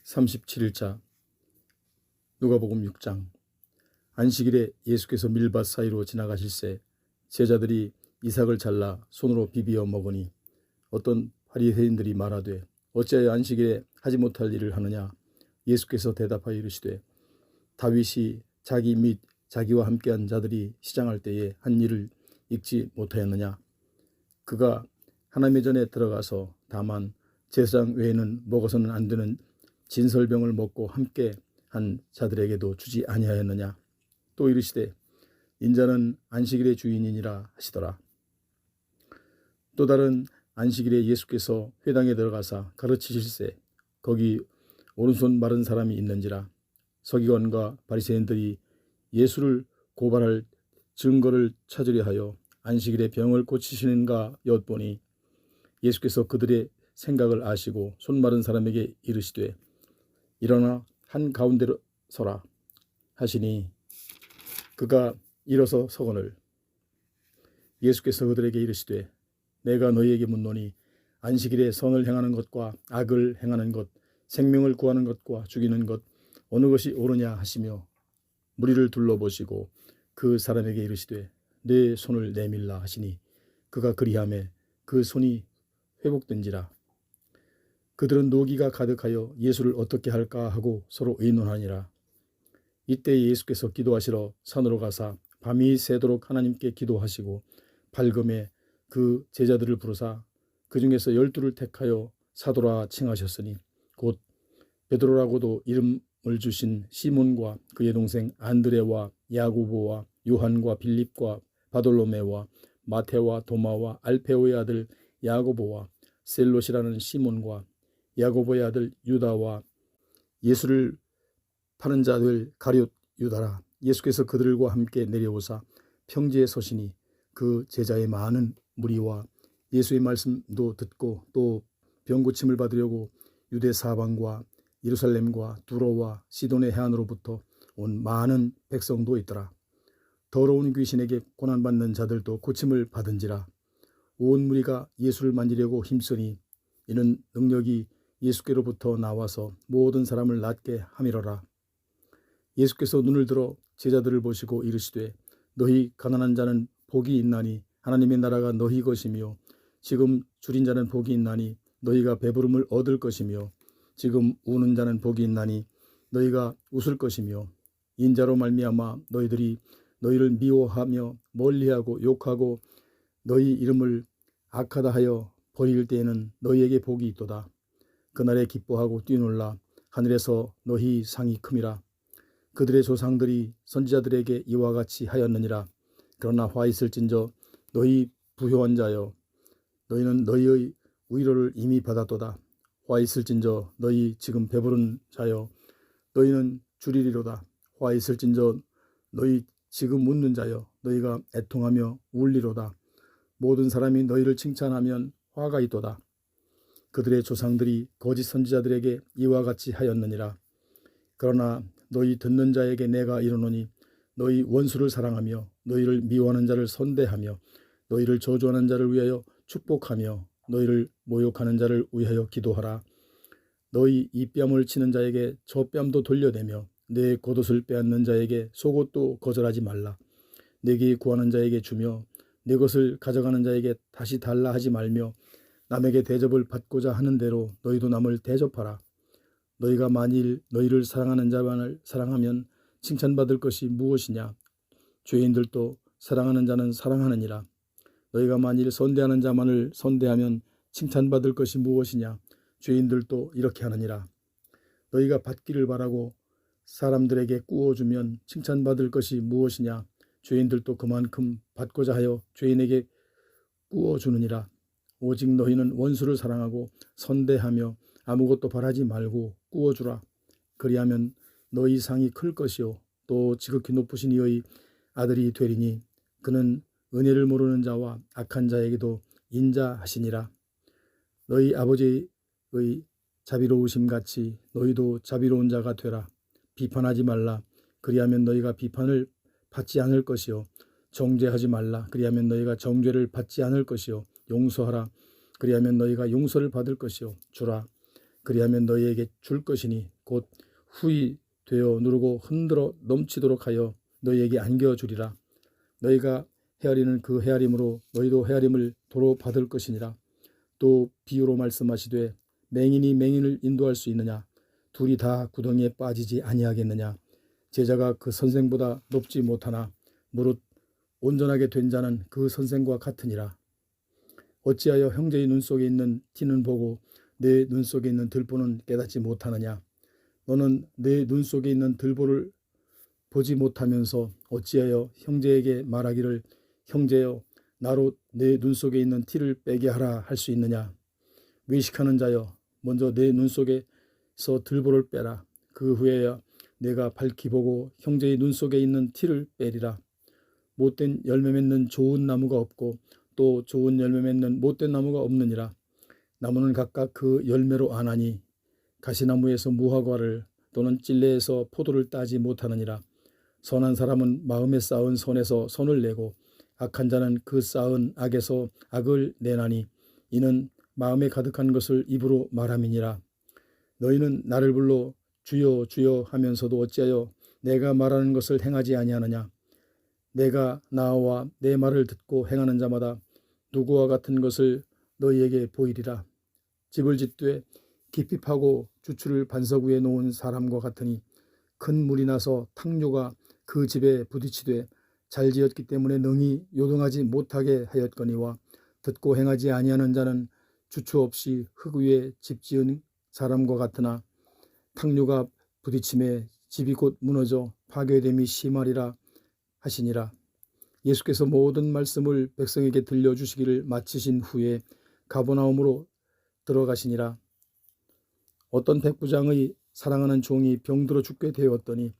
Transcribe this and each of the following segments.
37일차 누가복음 6장. 안식일에 예수께서 밀밭 사이로 지나가실새 제자들이 이삭을 잘라 손으로 비비어 먹으니 어떤 바리새인들이 말하되 어찌하여 안식일에 하지 못할 일을 하느냐. 예수께서 대답하여 이르시되 다윗이 자기 및 자기와 함께한 자들이 시장할 때에 한 일을 읽지 못하였느냐. 그가 하나님의 전에 들어가서 다만 제사장 외에는 먹어서는 안 되는 진설병을 먹고 함께 한 자들에게도 주지 아니하였느냐. 또 이르시되 인자는 안식일의 주인이니라 하시더라. 또 다른 안식일에 예수께서 회당에 들어가사 가르치실새 거기 오른손 마른 사람이 있는지라. 서기관과 바리새인들이 예수를 고발할 증거를 찾으려 하여 안식일에 병을 고치시는가 엿보니 예수께서 그들의 생각을 아시고 손 마른 사람에게 이르시되 일어나 한 가운데로 서라 하시니 그가 일어서 서거늘 예수께서 그들에게 이르시되 내가 너희에게 묻노니 안식일에 선을 행하는 것과 악을 행하는 것, 생명을 구하는 것과 죽이는 것 어느 것이 옳으냐 하시며 무리를 둘러보시고 그 사람에게 이르시되 내 손을 내밀라 하시니 그가 그리하매 그 손이 회복된지라. 그들은 노기가 가득하여 예수를 어떻게 할까 하고 서로 의논하니라. 이때 예수께서 기도하시러 산으로 가사 밤이 새도록 하나님께 기도하시고 밝음에 그 제자들을 부르사 그 중에서 12를 택하여 사도라 칭하셨으니 곧 베드로라고도 이름을 주신 시몬과 그의 동생 안드레와 야고보와 요한과 빌립과 바돌로메와 마테와 도마와 알페오의 아들 야고보와 셀롯이라는 시몬과 야고보의 아들 유다와 예수를 파는 자들 가룟 유다라. 예수께서 그들과 함께 내려오사 평지에 서시니 그 제자의 많은 무리와 예수의 말씀도 듣고 또 병고침을 받으려고 유대 사방과 예루살렘과 두로와 시돈의 해안으로부터 온 많은 백성도 있더라. 더러운 귀신에게 고난받는 자들도 고침을 받은지라. 온 무리가 예수를 만지려고 힘쓰니 이는 능력이 예수께로부터 나와서 모든 사람을 낫게 함이러라. 예수께서 눈을 들어 제자들을 보시고 이르시되 너희 가난한 자는 복이 있나니 하나님의 나라가 너희 것이며 지금 줄인 자는 복이 있나니 너희가 배부름을 얻을 것이며 지금 우는 자는 복이 있나니 너희가 웃을 것이며 인자로 말미암아 너희들이 너희를 미워하며 멀리하고 욕하고 너희 이름을 악하다 하여 버릴 때에는 너희에게 복이 있도다. 그날에 기뻐하고 뛰놀라 하늘에서 너희 상이 큼이라. 그들의 조상들이 선지자들에게 이와 같이 하였느니라. 그러나 화 있을진저 너희 부요한 자여 너희는 너희의 위로를 이미 받았도다. 화 있을진저 너희 지금 배부른 자여 너희는 줄이리로다. 화 있을진저 너희 지금 웃는 자여 너희가 애통하며 울리로다. 모든 사람이 너희를 칭찬하면 화가 있도다. 그들의 조상들이 거짓 선지자들에게 이와 같이 하였느니라. 그러나 너희 듣는 자에게 내가 이르노니 너희 원수를 사랑하며 너희를 미워하는 자를 선대하며 너희를 저주하는 자를 위하여 축복하며 너희를 모욕하는 자를 위하여 기도하라. 너희 이 뺨을 치는 자에게 저 뺨도 돌려대며 내 겉옷을 빼앗는 자에게 속옷도 거절하지 말라. 내게 구하는 자에게 주며 내 것을 가져가는 자에게 다시 달라 하지 말며 남에게 대접을 받고자 하는 대로 너희도 남을 대접하라. 너희가 만일 너희를 사랑하는 자만을 사랑하면 칭찬받을 것이 무엇이냐. 죄인들도 사랑하는 자는 사랑하느니라. 너희가 만일 선대하는 자만을 선대하면 칭찬받을 것이 무엇이냐. 죄인들도 이렇게 하느니라. 너희가 받기를 바라고 사람들에게 꾸어주면 칭찬받을 것이 무엇이냐. 죄인들도 그만큼 받고자 하여 죄인에게 꾸어주느니라. 오직 너희는 원수를 사랑하고 선대하며 아무것도 바라지 말고 꾸어주라. 그리하면 너희 상이 클 것이요 또 지극히 높으신 이의 아들이 되리니 그는 은혜를 모르는 자와 악한 자에게도 인자하시니라. 너희 아버지의 자비로우심 같이 너희도 자비로운 자가 되라. 비판하지 말라. 그리하면 너희가 비판을 받지 않을 것이요 정죄하지 말라. 그리하면 너희가 정죄를 받지 않을 것이요 용서하라. 그리하면 너희가 용서를 받을 것이요 주라. 그리하면 너희에게 줄 것이니 곧 후히 되어 누르고 흔들어 넘치도록 하여 너희에게 안겨주리라. 너희가 헤아리는 그 헤아림으로 너희도 헤아림을 도로 받을 것이니라. 또 비유로 말씀하시되 맹인이 맹인을 인도할 수 있느냐? 둘이 다 구덩이에 빠지지 아니하겠느냐? 제자가 그 선생보다 높지 못하나 무릇 온전하게 된 자는 그 선생과 같으니라. 어찌하여 형제의 눈 속에 있는 티는 보고 내 눈 속에 있는 들보는 깨닫지 못하느냐? 너는 내 눈 속에 있는 들보를 보지 못하면서 어찌하여 형제에게 말하기를 형제여 나로 내 눈 속에 있는 티를 빼게 하라 할 수 있느냐? 외식하는 자여 먼저 내 눈 속에서 들보를 빼라. 그 후에야 내가 밝히 보고 형제의 눈 속에 있는 티를 빼리라. 못된 열매 맺는 좋은 나무가 없고 또 좋은 열매 맺는 못된 나무가 없느니라. 나무는 각각 그 열매로 아나니 가시나무에서 무화과를 또는 찔레에서 포도를 따지 못하느니라. 선한 사람은 마음에 쌓은 선에서 선을 내고 악한 자는 그 쌓은 악에서 악을 내나니 이는 마음에 가득한 것을 입으로 말함이니라. 너희는 나를 불러 주여 주여 하면서도 어찌하여 내가 말하는 것을 행하지 아니하느냐? 내가 나와 내 말을 듣고 행하는 자마다 누구와 같은 것을 너희에게 보이리라. 집을 짓되 깊이 파고 주추를 반석 위에 놓은 사람과 같으니 큰 물이 나서 탕류가 그 집에 부딪히되 잘 지었기 때문에 능히 요동하지 못하게 하였거니와 듣고 행하지 아니하는 자는 주추 없이 흙 위에 집 지은 사람과 같으나 탕류가 부딪힘에 집이 곧 무너져 파괴됨이 심하리라 하시니라. 예수께서 모든 말씀을 백성에게 들려주시기를 마치신 후에 가버나움으로 들어가시니라. 어떤 백부장의 사랑하는 종이 병들어 죽게 되었더니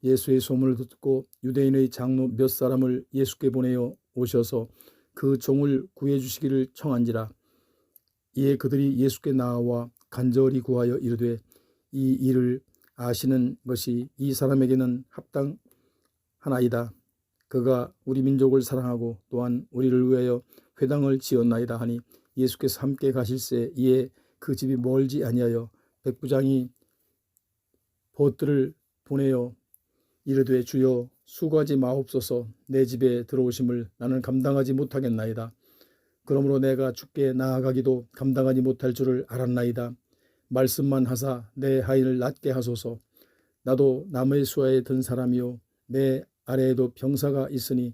예수의 소문을 듣고 유대인의 장로 몇 사람을 예수께 보내어 오셔서 그 종을 구해 주시기를 청한지라. 이에 그들이 예수께 나와 간절히 구하여 이르되 이 일을 아시는 것이 이 사람에게는 합당하나이다. 그가 우리 민족을 사랑하고 또한 우리를 위하여 회당을 지었나이다 하니 예수께서 함께 가실새 이에 그 집이 멀지 아니하여 백부장이 벗들을 보내어 이르되 주여 수고하지 마옵소서. 내 집에 들어오심을 나는 감당하지 못하겠나이다. 그러므로 내가 주께 나아가기도 감당하지 못할 줄을 알았나이다. 말씀만 하사 내 하인을 낫게 하소서. 나도 남의 수하에 든 사람이요 내 아래에도 병사가 있으니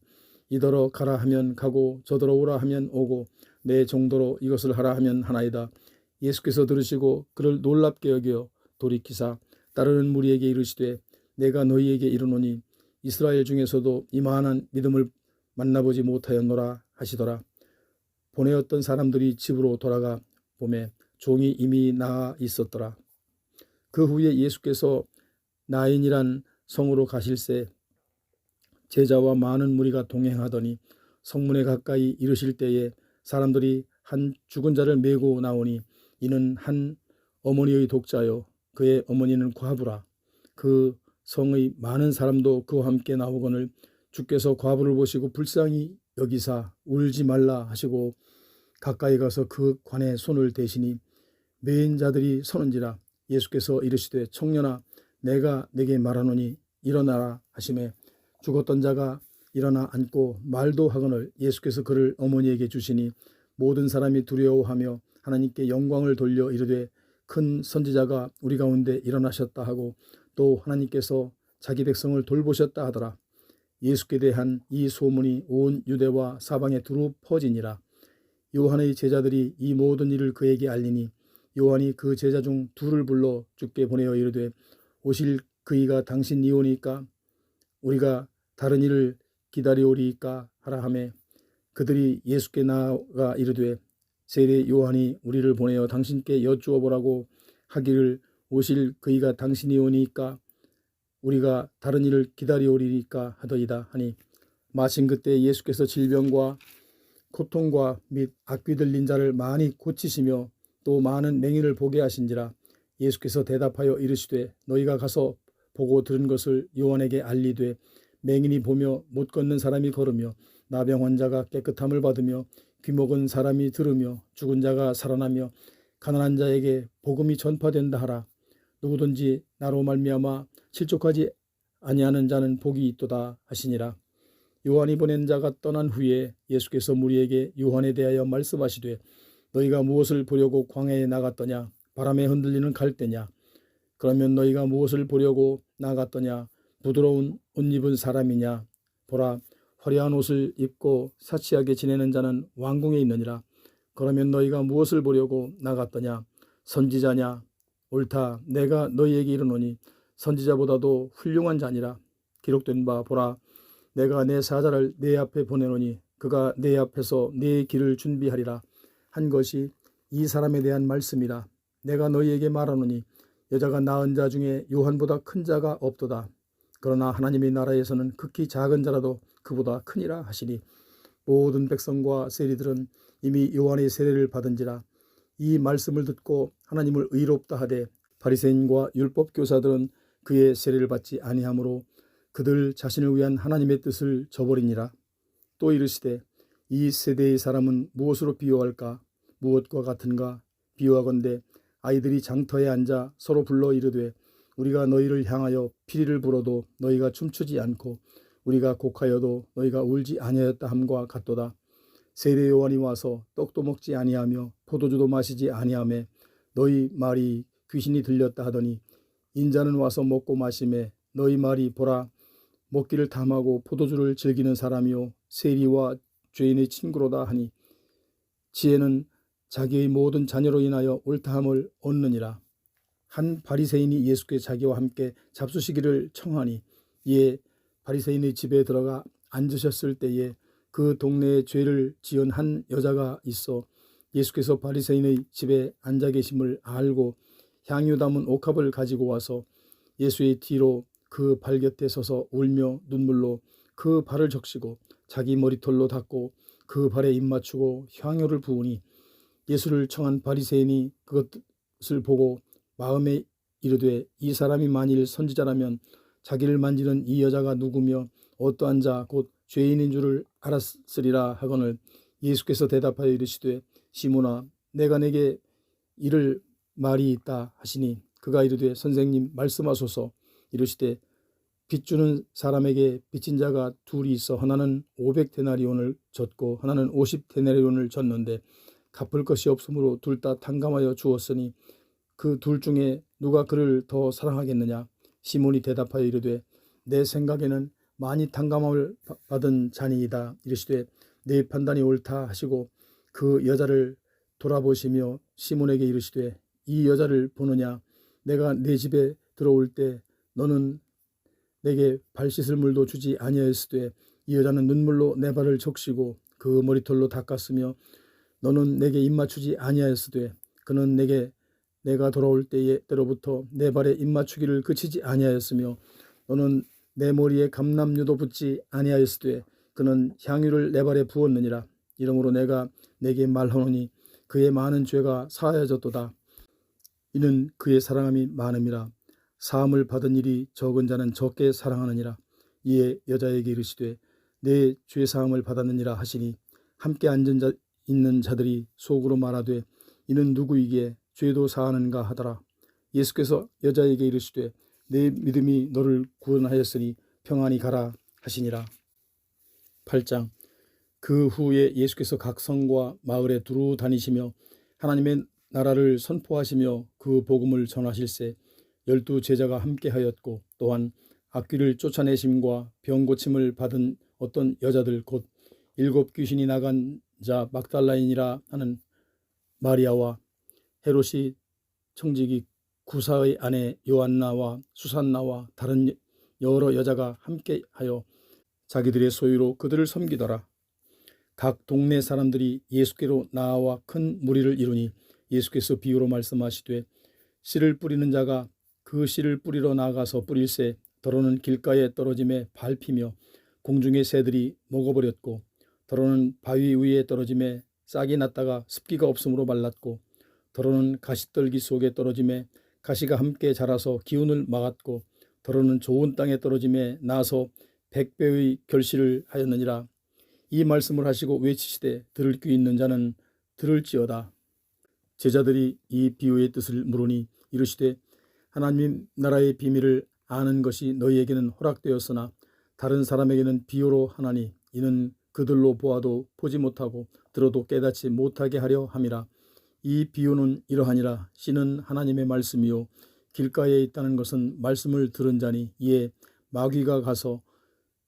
이더러 가라 하면 가고 저더러 오라 하면 오고 내 정도로 이것을 하라 하면 하나이다. 예수께서 들으시고 그를 놀랍게 여겨 돌이키사 따르는 무리에게 이르시되 내가 너희에게 이르노니 이스라엘 중에서도 이만한 믿음을 만나보지 못하였노라 하시더라. 보내었던 사람들이 집으로 돌아가 보매 종이 이미 나아 있었더라. 그 후에 예수께서 나인이란 성으로 가실새 제자와 많은 무리가 동행하더니 성문에 가까이 이르실 때에 사람들이 한 죽은 자를 메고 나오니 이는 한 어머니의 독자요 그의 어머니는 과부라. 그 성의 많은 사람도 그와 함께 나오거늘 주께서 과부를 보시고 불쌍히 여기사 울지 말라 하시고 가까이 가서 그 관에 손을 대시니 메인 자들이 서는지라. 예수께서 이르시되 청년아 내가 내게 말하노니 일어나라 하시매 죽었던 자가 일어나 앉고 말도 하거늘 예수께서 그를 어머니에게 주시니 모든 사람이 두려워하며 하나님께 영광을 돌려 이르되 큰 선지자가 우리 가운데 일어나셨다 하고 또 하나님께서 자기 백성을 돌보셨다 하더라. 예수께 대한 이 소문이 온 유대와 사방에 두루 퍼지니라. 요한의 제자들이 이 모든 일을 그에게 알리니 요한이 그 제자 중 둘을 불러 주께 보내어 이르되 오실 그이가 당신이오니까 우리가 다른 일을 기다리오리이까 하라 하매 그들이 예수께 나아가 이르되 세례 요한이 우리를 보내어 당신께 여쭈어 보라고 하기를 오실 그이가 당신이오니까 우리가 다른 일을 기다리오리이까 하더이다 하니 마침 그때 예수께서 질병과 고통과 및 악귀 들린 자를 많이 고치시며 또 많은 맹인을 보게 하신지라. 예수께서 대답하여 이르시되 너희가 가서 보고 들은 것을 요한에게 알리되 맹인이 보며 못 걷는 사람이 걸으며 나병 환자가 깨끗함을 받으며 귀먹은 사람이 들으며 죽은 자가 살아나며 가난한 자에게 복음이 전파된다 하라. 누구든지 나로 말미암아 실족하지 아니하는 자는 복이 있도다 하시니라. 요한이 보낸 자가 떠난 후에 예수께서 무리에게 요한에 대하여 말씀하시되 너희가 무엇을 보려고 광야에 나갔더냐? 바람에 흔들리는 갈대냐? 그러면 너희가 무엇을 보려고 나갔더냐? 부드러운 옷 입은 사람이냐? 보라, 화려한 옷을 입고 사치하게 지내는 자는 왕궁에 있느니라. 그러면 너희가 무엇을 보려고 나갔더냐? 선지자냐? 옳다, 내가 너희에게 이르노니 선지자보다도 훌륭한 자니라. 기록된 바 보라, 내가 내 사자를 내 앞에 보내노니 그가 내 앞에서 내 길을 준비하리라 한 것이 이 사람에 대한 말씀이라. 내가 너희에게 말하노니 여자가 낳은 자 중에 요한보다 큰 자가 없도다. 그러나 하나님의 나라에서는 극히 작은 자라도 그보다 크니라 하시니 모든 백성과 세리들은 이미 요한의 세례를 받은지라. 이 말씀을 듣고 하나님을 의롭다 하되 바리새인과 율법 교사들은 그의 세례를 받지 아니하므로 그들 자신을 위한 하나님의 뜻을 저버리니라. 또 이르시되 이 세대의 사람은 무엇으로 비유할까? 무엇과 같은가? 비유하건대 아이들이 장터에 앉아 서로 불러 이르되 우리가 너희를 향하여 피리를 불어도 너희가 춤추지 않고 우리가 곡하여도 너희가 울지 아니하였다 함과 같도다. 세례 요한이 와서 떡도 먹지 아니하며 포도주도 마시지 아니하며 너희 말이 귀신이 들렸다 하더니 인자는 와서 먹고 마시매 너희 말이 보라 먹기를 탐하고 포도주를 즐기는 사람이요 세리와 죄인의 친구로다 하니 지혜는 자기의 모든 자녀로 인하여 옳다함을 얻느니라. 한 바리새인이 예수께 자기와 함께 잡수시기를 청하니 이에 바리새인의 집에 들어가 앉으셨을 때에 그 동네에 죄를 지은 한 여자가 있어 예수께서 바리새인의 집에 앉아 계심을 알고 향유 담은 옥합을 가지고 와서 예수의 뒤로 그 발 곁에 서서 울며 눈물로 그 발을 적시고 자기 머리털로 닦고 그 발에 입 맞추고 향유를 부으니 예수를 청한 바리새인이 그것을 보고 마음에 이르되 이 사람이 만일 선지자라면 자기를 만지는 이 여자가 누구며 어떠한 자 곧 죄인인 줄을 알았으리라 하거늘 예수께서 대답하여 이르시되 시몬아 내가 내게 이를 말이 있다 하시니 그가 이르되 선생님 말씀하소서. 이르시되 빚 주는 사람에게 빚진 자가 둘이 있어 하나는 500데나리온을 졌고 하나는 50데나리온을 졌는데 갚을 것이 없으므로 둘 다 탕감하여 주었으니 그 둘 중에 누가 그를 더 사랑하겠느냐? 시몬이 대답하여 이르되 내 생각에는 많이 탕감함을 받은 자니이다. 이르시되 내 판단이 옳다 하시고 그 여자를 돌아보시며 시몬에게 이르시되 이 여자를 보느냐? 내가 내 집에 들어올 때 너는 내게 발 씻을 물도 주지 아니하였으되 이 여자는 눈물로 내 발을 적시고 그 머리털로 닦았으며 너는 내게 입 맞추지 아니하였으되 그는 내가 돌아올 때로부터 내 발에 입 맞추기를 그치지 아니하였으며 너는 내 머리에 감람유도 붓지 아니하였으되 그는 향유를 내 발에 부었느니라. 이러므로 내가 내게 말하노니 그의 많은 죄가 사하여졌도다. 이는 그의 사랑함이 많음이라. 사함을 받은 일이 적은 자는 적게 사랑하느니라. 이에 여자에게 이르시되 내 죄 사함을 받았느니라 하시니 함께 있는 자들이 속으로 말하되 이는 누구이기에 죄도 사하는가 하더라. 예수께서 여자에게 이르시되 내 믿음이 너를 구원하였으니 평안히 가라 하시니라. 8장. 그 후에 예수께서 각 성과 마을에 두루 다니시며 하나님의 나라를 선포하시며 그 복음을 전하실세 12 제자가 함께하였고 또한 악귀를 쫓아내심과 병 고침을 받은 어떤 여자들 곧 7 귀신이 나간 자 막달라인이라 하는 마리아와 헤롯이 청지기 구사의 아내 요한나와 수산나와 다른 여러 여자가 함께하여 자기들의 소유로 그들을 섬기더라. 각 동네 사람들이 예수께로 나와 큰 무리를 이루니 예수께서 비유로 말씀하시되 씨를 뿌리는 자가 그 씨를 뿌리러 나가서 뿌릴새 더러는 길가에 떨어짐에 밟히며 공중의 새들이 먹어버렸고 더러는 바위 위에 떨어짐에 싹이 났다가 습기가 없으므로 말랐고 더러는 가시떨기 속에 떨어짐에 가시가 함께 자라서 기운을 막았고 더러는 좋은 땅에 떨어짐에 나서 100배의 결실을 하였느니라. 이 말씀을 하시고 외치시되 들을 귀 있는 자는 들을지어다. 제자들이 이 비유의 뜻을 물으니 이르시되 하나님 나라의 비밀을 아는 것이 너희에게는 허락되었으나 다른 사람에게는 비유로 하나니 이는 그들로 보아도 보지 못하고 들어도 깨닫지 못하게 하려 함이라. 이 비유는 이러하니라. 씨는 하나님의 말씀이요 길가에 있다는 것은 말씀을 들은 자니 이에 마귀가 가서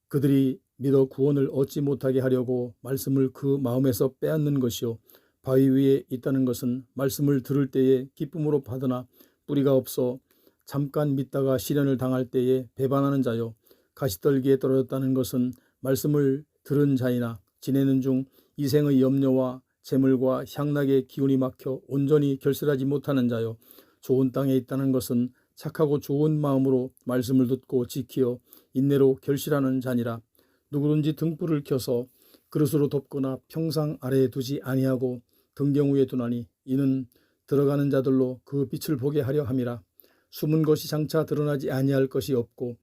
그들이 믿어 구원을 얻지 못하게 하려고 말씀을 그 마음에서 빼앗는 것이요 바위 위에 있다는 것은 말씀을 들을 때에 기쁨으로 받으나 뿌리가 없어 잠깐 믿다가 시련을 당할 때에 배반하는 자요 가시떨기에 떨어졌다는 것은 말씀을 들은 자이나 지내는 중 이생의 염려와 재물과 향락의 기운이 막혀 온전히 결실하지 못하는 자요 좋은 땅에 있다는 것은 착하고 좋은 마음으로 말씀을 듣고 지키어 인내로 결실하는 자니라. 누구든지 등불을 켜서 그릇으로 덮거나 평상 아래에 두지 아니하고 등경 위에 두나니 이는 들어가는 자들로 그 빛을 보게 하려 함이라. 숨은 것이 장차 드러나지 아니할 것이 없고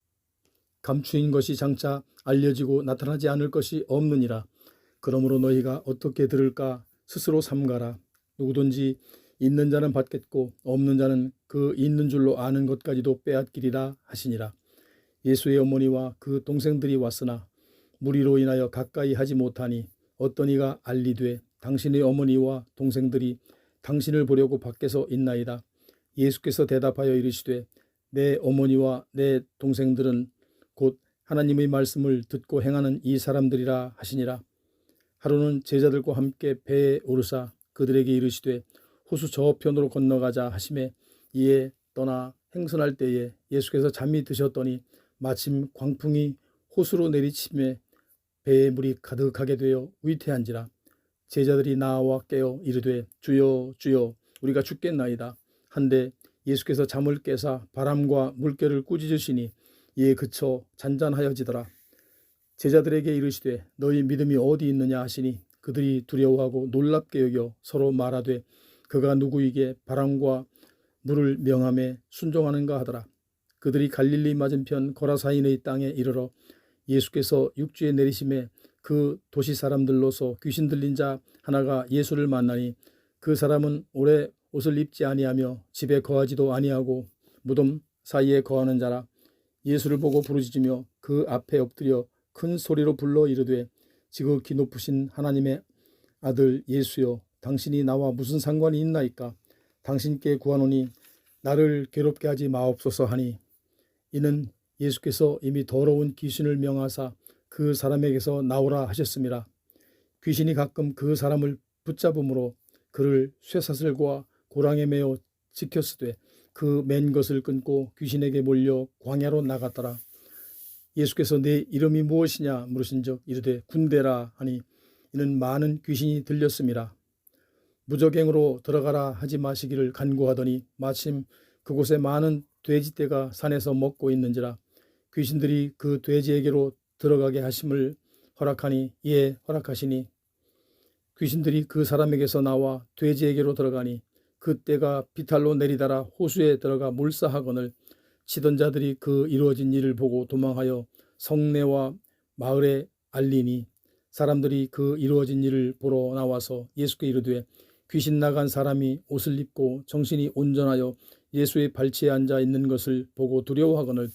감추인 것이 장차 알려지고 나타나지 않을 것이 없느니라. 그러므로 너희가 어떻게 들을까 스스로 삼가라. 누구든지 있는 자는 받겠고 없는 자는 그 있는 줄로 아는 것까지도 빼앗기리라 하시니라. 예수의 어머니와 그 동생들이 왔으나 무리로 인하여 가까이 하지 못하니 어떤 이가 알리되 당신의 어머니와 동생들이 당신을 보려고 밖에서 있나이다. 예수께서 대답하여 이르시되 내 어머니와 내 동생들은 곧 하나님의 말씀을 듣고 행하는 이 사람들이라 하시니라. 하루는 제자들과 함께 배에 오르사 그들에게 이르시되 호수 저편으로 건너가자 하시매 이에 떠나 행선할 때에 예수께서 잠이 드셨더니 마침 광풍이 호수로 내리치매 배에 물이 가득하게 되어 위태한지라. 제자들이 나와 깨어 이르되 주여 주여 우리가 죽겠나이다 한데 예수께서 잠을 깨사 바람과 물결을 꾸짖으시니 이에 그쳐 잔잔하여지더라. 제자들에게 이르시되 너희 믿음이 어디 있느냐 하시니 그들이 두려워하고 놀랍게 여겨 서로 말하되 그가 누구이게 바람과 물을 명함에 순종하는가 하더라. 그들이 갈릴리 맞은편 거라사인의 땅에 이르러 예수께서 육지에 내리심에 그 도시 사람들로서 귀신 들린 자 하나가 예수를 만나니 그 사람은 오래 옷을 입지 아니하며 집에 거하지도 아니하고 무덤 사이에 거하는 자라. 예수를 보고 부르짖으며 그 앞에 엎드려 큰 소리로 불러 이르되 지극히 높으신 하나님의 아들 예수여 당신이 나와 무슨 상관이 있나이까. 당신께 구하노니 나를 괴롭게 하지 마옵소서 하니 이는 예수께서 이미 더러운 귀신을 명하사 그 사람에게서 나오라 하셨음이라. 귀신이 가끔 그 사람을 붙잡음으로 그를 쇠사슬과 고랑에 매어 지켰으되 그 맨 것을 끊고 귀신에게 몰려 광야로 나갔더라. 예수께서 내 이름이 무엇이냐 물으신즉 이르되 군대라 하니 이는 많은 귀신이 들렸음이라. 무적행으로 들어가라 하지 마시기를 간구하더니 마침 그곳에 많은 돼지떼가 산에서 먹고 있는지라. 귀신들이 그 돼지에게로 들어가게 하심을 허락하니 이에 허락하시니 귀신들이 그 사람에게서 나와 돼지에게로 들어가니 그 떼가 비탈로 내리달아 호수에 들어가 물사하거늘 치던 자들이 그 이루어진 일을 보고 도망하여 성내와 마을에 알리니 사람들이 그 이루어진 일을 보러 나와서 예수께 이르되 귀신 나간 사람이 옷을 입고 정신이 온전하여 예수의 발치에 앉아 있는 것을 보고 두려워하거늘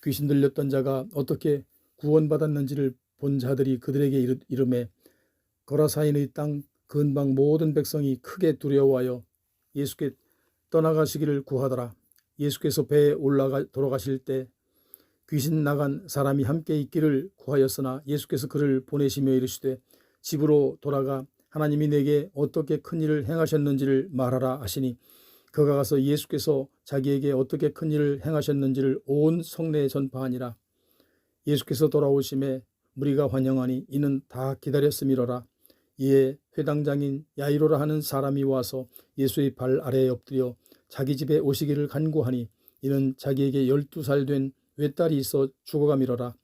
귀신 들렸던 자가 어떻게 구원받았는지를 본 자들이 그들에게 이르매 거라사인의 땅 근방 모든 백성이 크게 두려워하여 예수께 떠나가시기를 구하더라. 예수께서 배에 올라가 돌아가실 때 귀신 나간 사람이 함께 있기를 구하였으나 예수께서 그를 보내시며 이르시되 집으로 돌아가 하나님이 내게 어떻게 큰 일을 행하셨는지를 말하라 하시니 그가 가서 예수께서 자기에게 어떻게 큰 일을 행하셨는지를 온 성내에 전파하니라. 예수께서 돌아오심에 무리가 환영하니 이는 다 기다렸음이로라. 이에 회당장인 야이로라 하는 사람이 와서 예수의 발 아래에 엎드려 자기 집에 오시기를 간구하니 이는 자기에게 12살 된 외딸이 있어 죽어가미러라.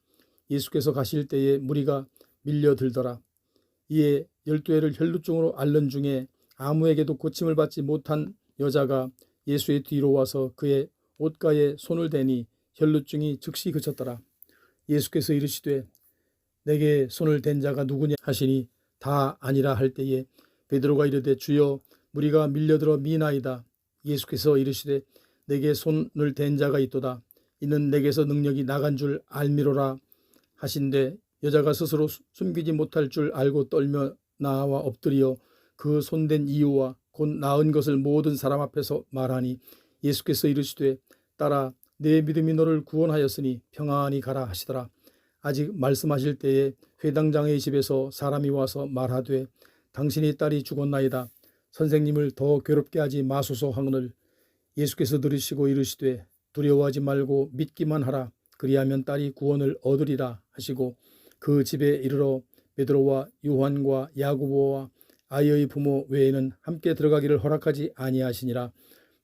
예수께서 가실 때에 무리가 밀려들더라. 이에 12해를 혈루증으로 앓는 중에 아무에게도 고침을 받지 못한 여자가 예수의 뒤로 와서 그의 옷가에 손을 대니 혈루증이 즉시 그쳤더라. 예수께서 이르시되 내게 손을 댄 자가 누구냐 하시니 다 아니라 할 때에 베드로가 이르되 주여 무리가 밀려들어 미나이다. 예수께서 이르시되 내게 손을 댄 자가 있도다. 이는 내게서 능력이 나간 줄 알미로라 하신대 여자가 스스로 숨기지 못할 줄 알고 떨며 나와 엎드려 그 손댄 이유와 곧 나은 것을 모든 사람 앞에서 말하니 예수께서 이르시되 딸아 내 믿음이 너를 구원하였으니 평안히 가라 하시더라. 아직 말씀하실 때에 회당장의 집에서 사람이 와서 말하되 당신의 딸이 죽었나이다. 선생님을 더 괴롭게 하지 마소서 하거늘 예수께서 들으시고 이르시되 두려워하지 말고 믿기만 하라. 그리하면 딸이 구원을 얻으리라 하시고 그 집에 이르러 베드로와 요한과 야고보와 아이의 부모 외에는 함께 들어가기를 허락하지 아니하시니라.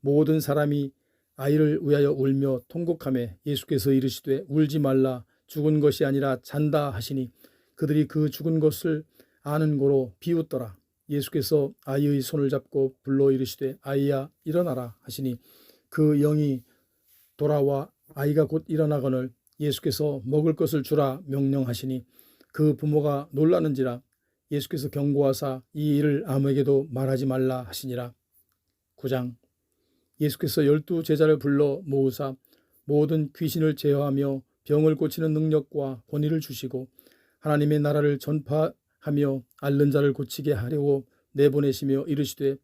모든 사람이 아이를 위하여 울며 통곡하매 예수께서 이르시되 울지 말라. 죽은 것이 아니라 잔다 하시니 그들이 그 죽은 것을 아는 고로 비웃더라. 예수께서 아이의 손을 잡고 불러 이르시되 아이야 일어나라 하시니 그 영이 돌아와 아이가 곧 일어나거늘 예수께서 먹을 것을 주라 명령하시니 그 부모가 놀라는지라. 예수께서 경고하사 이 일을 아무에게도 말하지 말라 하시니라. 9장. 예수께서 12 제자를 불러 모으사 모든 귀신을 제어하며 병을 고치는 능력과 권위를 주시고 하나님의 나라를 전파하며 앓는 자를 고치게 하려고 내보내시며 이르시되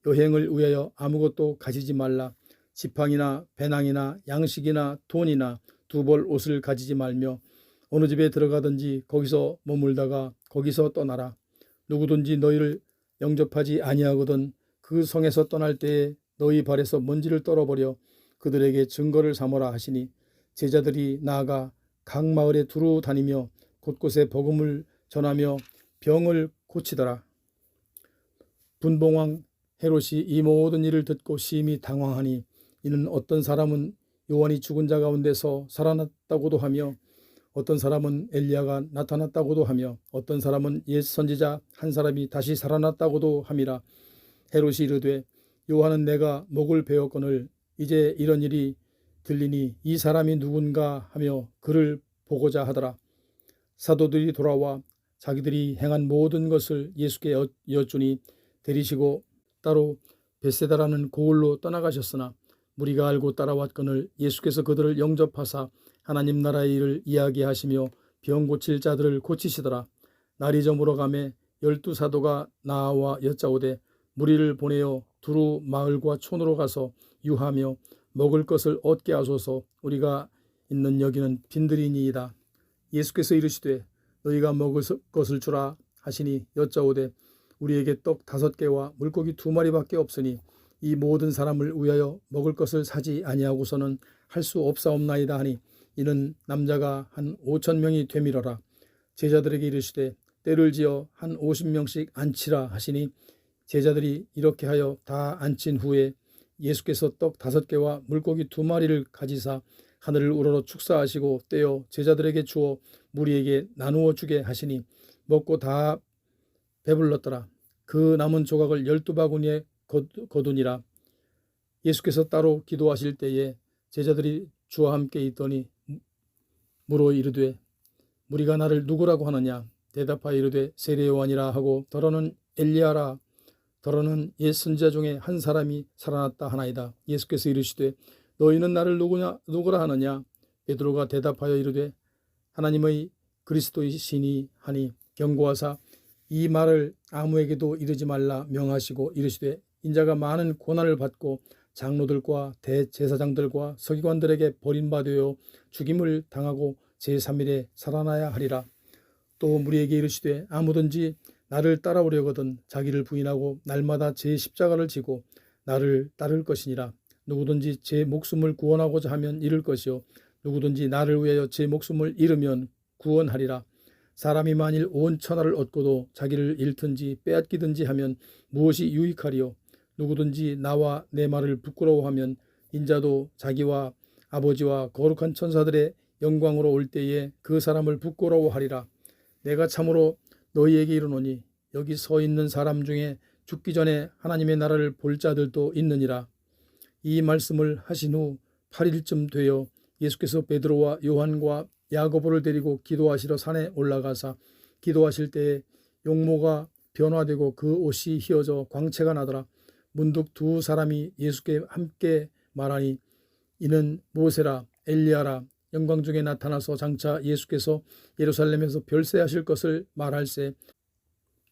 여행을 위하여 아무것도 가지지 말라. 지팡이나 배낭이나 양식이나 돈이나 두 벌 옷을 가지지 말며 어느 집에 들어가든지 거기서 머물다가 거기서 떠나라. 누구든지 너희를 영접하지 아니하거든 그 성에서 떠날 때에 너희 발에서 먼지를 떨어버려 그들에게 증거를 삼으라 하시니 제자들이 나아가 각 마을에 두루 다니며 곳곳에 복음을 전하며 병을 고치더라. 분봉왕 헤롯이 이 모든 일을 듣고 심히 당황하니 이는 어떤 사람은 요한이 죽은 자 가운데서 살아났다고도 하며 어떤 사람은 엘리야가 나타났다고도 하며 어떤 사람은 옛 선지자 한 사람이 다시 살아났다고도 함이라. 헤롯이 이르되 요한은 내가 목을 베었거늘 이제 이런 일이 들리니 이 사람이 누군가 하며 그를 보고자 하더라. 사도들이 돌아와 자기들이 행한 모든 것을 예수께 여쭈니 데리시고 따로 벳세다라는 고을로 떠나가셨으나 무리가 알고 따라왔거늘 예수께서 그들을 영접하사 하나님 나라의 일을 이야기하시며 병 고칠 자들을 고치시더라. 날이 저물어 가매 12 사도가 나와 여짜오되 무리를 보내어 두루 마을과 촌으로 가서 유하며 먹을 것을 얻게 하소서. 우리가 있는 여기는 빈들이니이다. 예수께서 이르시되 너희가 먹을 것을 주라 하시니 여짜오되 우리에게 떡 5개와 물고기 2마리밖에 없으니 이 모든 사람을 위하여 먹을 것을 사지 아니하고서는 할 수 없사옵나이다 하니 이는 남자가 한 5,000명이 되밀어라. 제자들에게 이르시되 때를 지어 한 50명씩 앉히라 하시니 제자들이 이렇게 하여 다 앉힌 후에 예수께서 떡 5개와 물고기 2마리를 가지사 하늘을 우러러 축사하시고 떼어 제자들에게 주어 무리에게 나누어 주게 하시니 먹고 다 배불렀더라. 그 남은 조각을 12바구니에 거두니라. 예수께서 따로 기도하실 때에 제자들이 주와 함께 있더니 물어 이르되 무리가 나를 누구라고 하느냐. 대답하여 이르되 세례 요한이라 하고 더러는 엘리야라 더러는 옛 선지자 중에 한 사람이 살아났다 하나이다. 예수께서 이르시되 너희는 나를 누구라 하느냐. 베드로가 대답하여 이르되 하나님의 그리스도이시니 하니 경고하사 이 말을 아무에게도 이르지 말라 명하시고 이르시되 인자가 많은 고난을 받고 장로들과 대제사장들과 서기관들에게 버림받아 죽임을 당하고 제3일에 살아나야 하리라. 또 무리에게 이르시되 아무든지 나를 따라오려거든 자기를 부인하고 날마다 제 십자가를 지고 나를 따를 것이니라. 누구든지 제 목숨을 구원하고자 하면 잃을 것이요 누구든지 나를 위하여 제 목숨을 잃으면 구원하리라. 사람이 만일 온 천하를 얻고도 자기를 잃든지 빼앗기든지 하면 무엇이 유익하리요. 누구든지 나와 내 말을 부끄러워하면 인자도 자기와 아버지와 거룩한 천사들의 영광으로 올 때에 그 사람을 부끄러워하리라. 내가 참으로 너희에게 이르노니 여기 서 있는 사람 중에 죽기 전에 하나님의 나라를 볼 자들도 있느니라. 이 말씀을 하신 후 8일쯤 되어 예수께서 베드로와 요한과 야고보를 데리고 기도하시러 산에 올라가사 기도하실 때에 용모가 변화되고 그 옷이 휘어져 광채가 나더라. 문득 2 사람이 예수께 함께 말하니 이는 모세라 엘리야라 영광 중에 나타나서 장차 예수께서 예루살렘에서 별세하실 것을 말할세.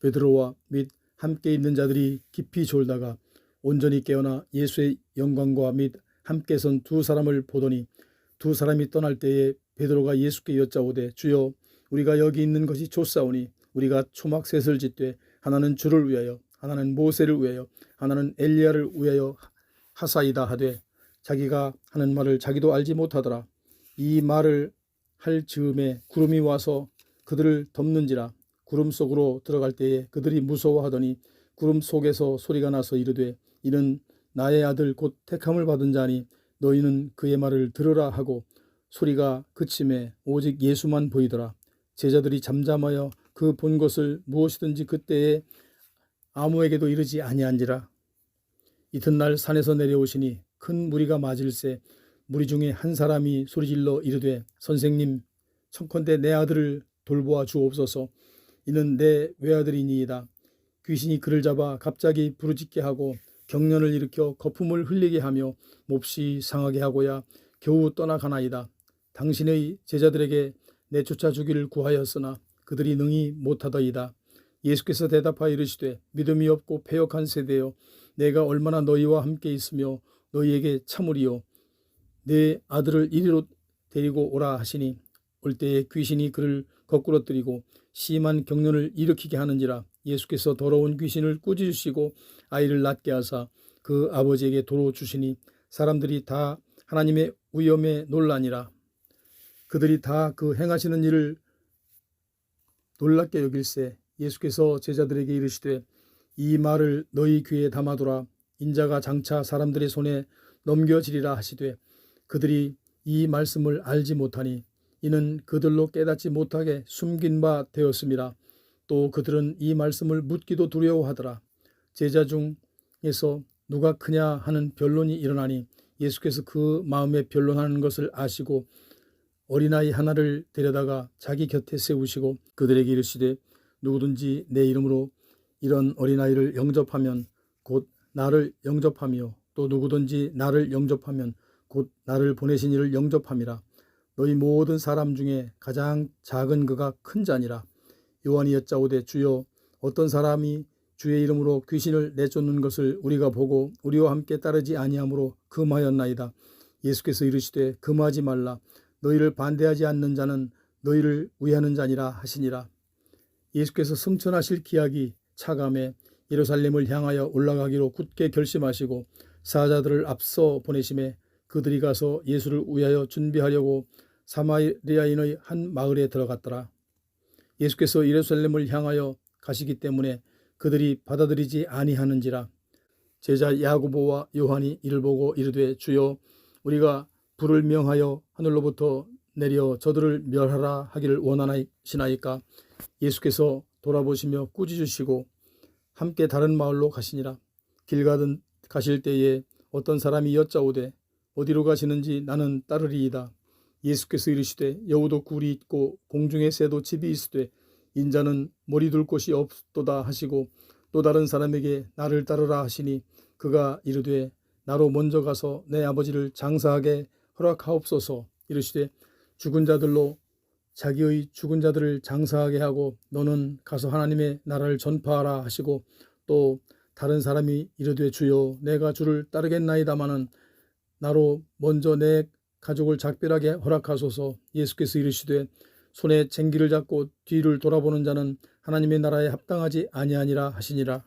베드로와 및 함께 있는 자들이 깊이 졸다가 온전히 깨어나 예수의 영광과 및 함께 선 두 사람을 보더니 두 사람이 떠날 때에 베드로가 예수께 여짜오되 주여 우리가 여기 있는 것이 좋사오니 우리가 초막셋을 짓되 하나는 주를 위하여 하나는 모세를 위하여 하나는 엘리야를 위하여 하사이다 하되 자기가 하는 말을 자기도 알지 못하더라. 이 말을 할 즈음에 구름이 와서 그들을 덮는지라. 구름 속으로 들어갈 때에 그들이 무서워하더니 구름 속에서 소리가 나서 이르되 이는 나의 아들 곧 택함을 받은 자니 너희는 그의 말을 들으라 하고 소리가 그침에 오직 예수만 보이더라. 제자들이 잠잠하여 그 본 것을 무엇이든지 그때에 아무에게도 이르지 아니한지라. 이튿날 산에서 내려오시니 큰 무리가 맞을세 무리 중에 한 사람이 소리질러 이르되 선생님 청컨대 내 아들을 돌보아 주옵소서. 이는 내 외아들이니이다. 귀신이 그를 잡아 갑자기 부르짖게 하고 경련을 일으켜 거품을 흘리게 하며 몹시 상하게 하고야 겨우 떠나가나이다. 당신의 제자들에게 내쫓아 주기를 구하였으나 그들이 능히 못하더이다. 예수께서 대답하여 이르시되 믿음이 없고 패역한 세대여 내가 얼마나 너희와 함께 있으며 너희에게 참으리요. 내 아들을 이리로 데리고 오라 하시니 올 때에 귀신이 그를 거꾸러뜨리고 심한 경련을 일으키게 하는지라. 예수께서 더러운 귀신을 꾸짖으시고 아이를 낫게 하사 그 아버지에게 도로 주시니 사람들이 다 하나님의 위엄에 놀라니라. 그들이 다 그 행하시는 일을 놀랍게 여길세 예수께서 제자들에게 이르시되 이 말을 너희 귀에 담아두라. 인자가 장차 사람들의 손에 넘겨지리라 하시되 그들이 이 말씀을 알지 못하니 이는 그들로 깨닫지 못하게 숨긴 바 되었음이라. 또 그들은 이 말씀을 묻기도 두려워하더라. 제자 중에서 누가 크냐 하는 변론이 일어나니 예수께서 그 마음에 변론하는 것을 아시고 어린아이 하나를 데려다가 자기 곁에 세우시고 그들에게 이르시되 누구든지 내 이름으로 이런 어린아이를 영접하면 곧 나를 영접하며 또 누구든지 나를 영접하면 곧 나를 보내신 이를 영접함이라. 너희 모든 사람 중에 가장 작은 그가 큰 자니라. 요한이 여짜오되 주여 어떤 사람이 주의 이름으로 귀신을 내쫓는 것을 우리가 보고 우리와 함께 따르지 아니하므로 금하였나이다. 예수께서 이르시되 금하지 말라. 너희를 반대하지 않는 자는 너희를 위하는 자니라 하시니라. 예수께서 승천하실 기약이 차감해 예루살렘을 향하여 올라가기로 굳게 결심하시고 사자들을 앞서 보내심에 그들이 가서 예수를 위하여 준비하려고 사마리아인의 한 마을에 들어갔더라. 예수께서 예루살렘을 향하여 가시기 때문에 그들이 받아들이지 아니하는지라. 제자 야고보와 요한이 이를 보고 이르되 주여 우리가 불을 명하여 하늘로부터 내려 저들을 멸하라 하기를 원하시나이까. 예수께서 돌아보시며 꾸짖으시고 함께 다른 마을로 가시니라. 길 가실 때에 어떤 사람이 여짜오되 어디로 가시는지 나는 따르리이다. 예수께서 이르시되 여우도 굴이 있고 공중의 새도 집이 있으되 인자는 머리 둘 곳이 없도다 하시고 또 다른 사람에게 나를 따르라 하시니 그가 이르되 나로 먼저 가서 내 아버지를 장사하게 허락하옵소서. 이르시되 죽은 자들로 자기의 죽은 자들을 장사하게 하고 너는 가서 하나님의 나라를 전파하라 하시고 또 다른 사람이 이르되 주여 내가 주를 따르겠나이다마는 나로 먼저 내 가족을 작별하게 허락하소서. 예수께서 이르시되 손에 쟁기를 잡고 뒤를 돌아보는 자는 하나님의 나라에 합당하지 아니하니라 하시니라.